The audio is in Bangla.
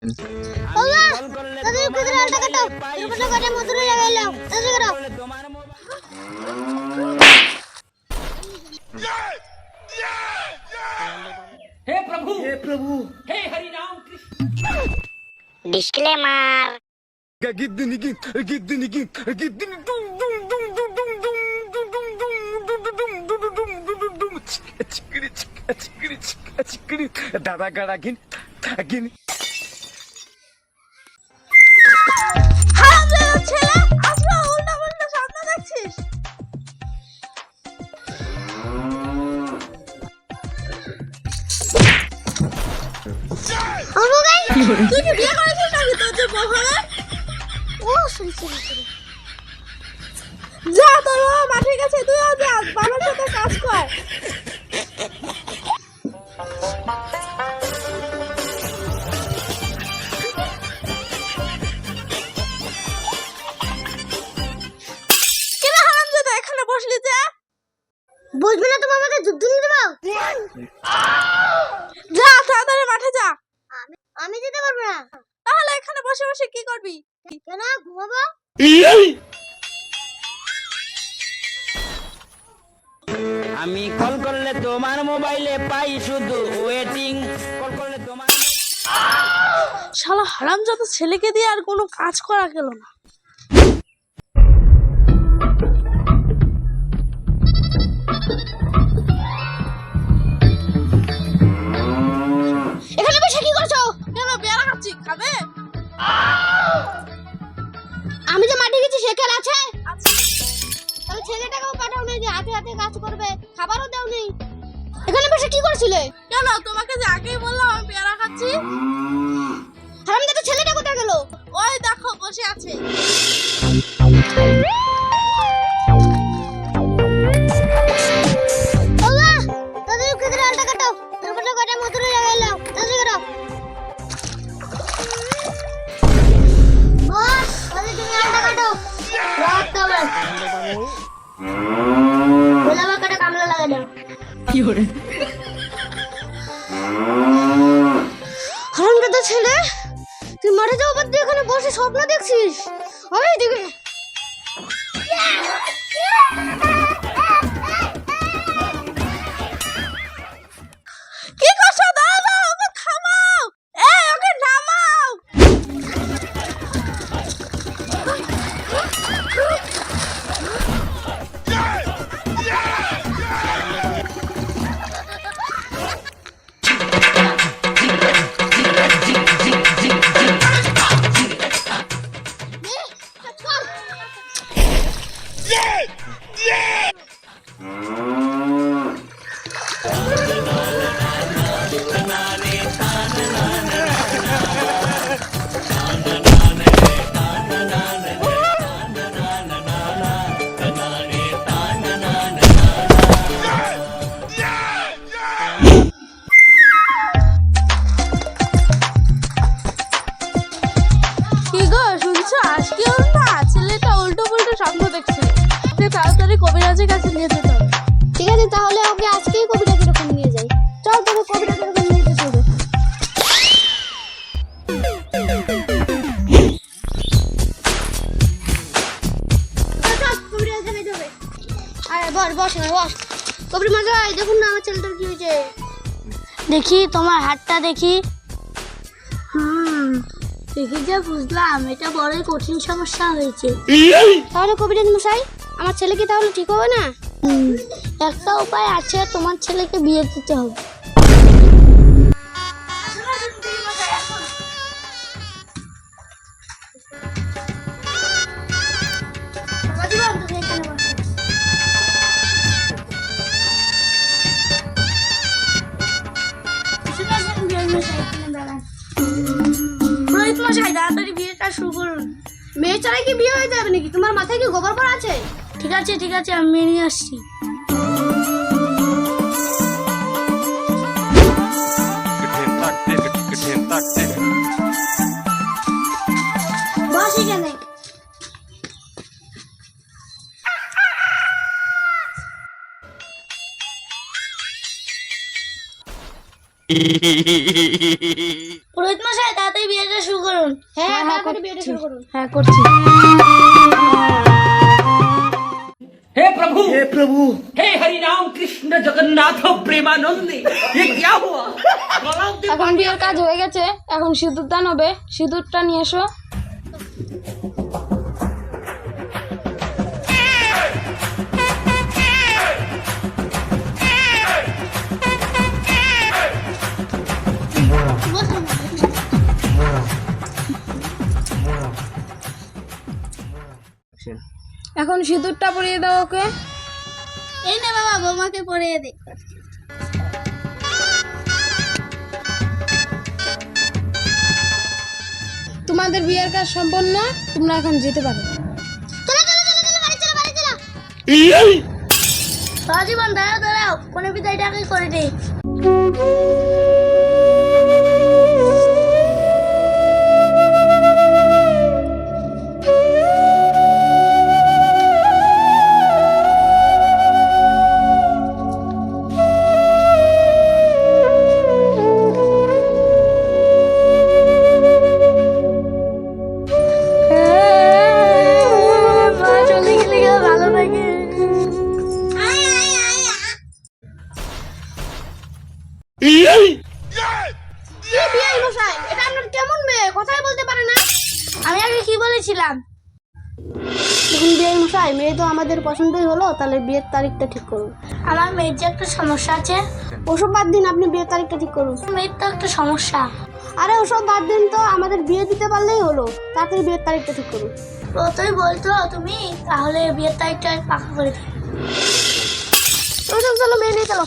বাবা তাদের কুদরা টাকা দাও রুপনা করে মধুরে লাগাইলাম তাদের করো हे प्रभु हे हरि राम कृष्ण। डिस्क्लेमर गिद्दनी गिद्दनी गिद्दनी दुम दुम दुम दुम दुम दुम चिकड़ी दादा गड़ा गिन गिन ছেলে আজকে উল্টা উল্টা স্বপ্ন দেখছিস তুই কি বিয়ে করেছিস নাকি তোর যে বউ হবে ও সরি যা তোর মাঠে গেছে তুইও যা বাবার সাথে কাজ কর বুঝবি না তুমি আমাকে যুদ্ধ নিতে দাও যা তাড়াতাড়ি মাঠে যা আমি যেতে পারবো না তাহলে এখানে বসে বসে কি করবি কেন ঘুমাবো আমি কল করলে তোমার মোবাইলে পাই শুধু ওয়েটিং কল করলে তোমার শালা হারামজাদা ছেলেকে দিয়ে আর কোনো কাজ করা গেল না এখানে বসে কি করছো কেন পেয়ারা খাচ্ছি খাবে আমি যে মাঠে গেছি সে খেলা আছে তাহলে ছেলেটাকেও পাঠাও না যে হাতে হাতে কাজ করবে খাবারও দাও নেই এখানে বসে কি করছিলে কেন তোমাকে যে আগেই বললাম আমি পেয়ারা খাচ্ছি হারামজাদা ছেলেটা কোথায় গেল ওই দেখো বসে আছে আল্লাহ তাদের কুদরা টাকা দাও রুপনা করে মধুরে লাগাইলাম তাদের করো বস তাদের তুমি টাকা দাও রাত হবে গোলাবা কাটা কামলা লাগাই দাও কি করে হারামজাদা ছেলে তুই মাঠে যাও বাদ দিয়ে এখানে বসে স্বপ্ন দেখছিস ওই দিকে কি করছো দাদা ওকে থামাও এই ওকে নামাও কি গো শুনছো আজকেও না ছেলেটা উল্টো পুল্টো স্বপ্ন দেখছে ওকে তাড়াতাড়ি কবিরাজের কাছে নিয়ে যেতে হবে ঠিক আছে তাহলে ওকে আজকেই কবিরাজের ওখানে নিয়ে যাই চল তোকে কবিরাজের ওখানে নিয়ে যেতে হবে কবিরাজের নিয়ে যাবে আরে বস কবির মশাই দেখুন না আমার ছেলেটার কি হয়েছে দেখি তোমার হাতটা দেখি দেখি যে বুঝলাম এটা বড়ই কঠিন সমস্যা হয়েছে তাহলে কবিরাজ মশাই আমার ছেলে কি তাহলে ঠিক হবে না একটা উপায় আছে তোমার ছেলেকে বিয়ে দিতে হবে তাড়াতাড়ি বিয়েটা শুরু করুন মেয়ে ছাড়াই কি বিয়ে হয়ে যাবে নাকি তোমার মাথায় কি গোবর পড়া আছে ঠিক আছে আমি মেনে নিয়ে আসছি বস এখানে পুরোহিত মশাই তাড়াতাড়ি বিয়েটা শুরু করুন। হ্যাঁ তাড়াতাড়ি বিয়েটা শুরু করুন। হ্যাঁ করছি। हे प्रभु हे हरि राम कृष्ण जगन्नाथ प्रेमानंद ये क्या हुआ এখন বিয়ের কাজ হয়ে গেছে, এখন সিঁদুর দান হবে। সিঁদুরটা নিয়ে এসো। এখন সিঁদুরটা পরিয়ে দাও ওকে। এই না বাবা, বৌমাকে পরিয়ে দে। তোমাদের বিয়ের কাজ সম্পন্ন, তোমরা এখন যেতে পারো। জীবন দাঁড়াও, কোনো বিদায়টা আগে করে দে। এটা আপনার কেমন মেয়ে, কথাই বলতে পারে না? আমি আগে কি বলেছিলাম? দেখুন বিয়ে মশাই, মেয়ে তো আমাদের পছন্দই হলো, তাহলে বিয়ের তারিখটা ঠিক করুন। আমার মেয়ের যে একটা সমস্যা আছে। ওসব বাদ দিন, আপনি বিয়ের তারিখটা ঠিক করুন। মেয়ের তো একটা সমস্যা। আরে ওসব বাদ দিন তো, আমাদের বিয়ে দিতে পারলেই হলো। তাড়াতাড়ি বিয়ের তারিখটা ঠিক করুন। প্রথমে বলতো তুমি, তাহলে বিয়ের তারিখটা পাকা করে দিই। চলো মেয়ে নিয়ে চলো।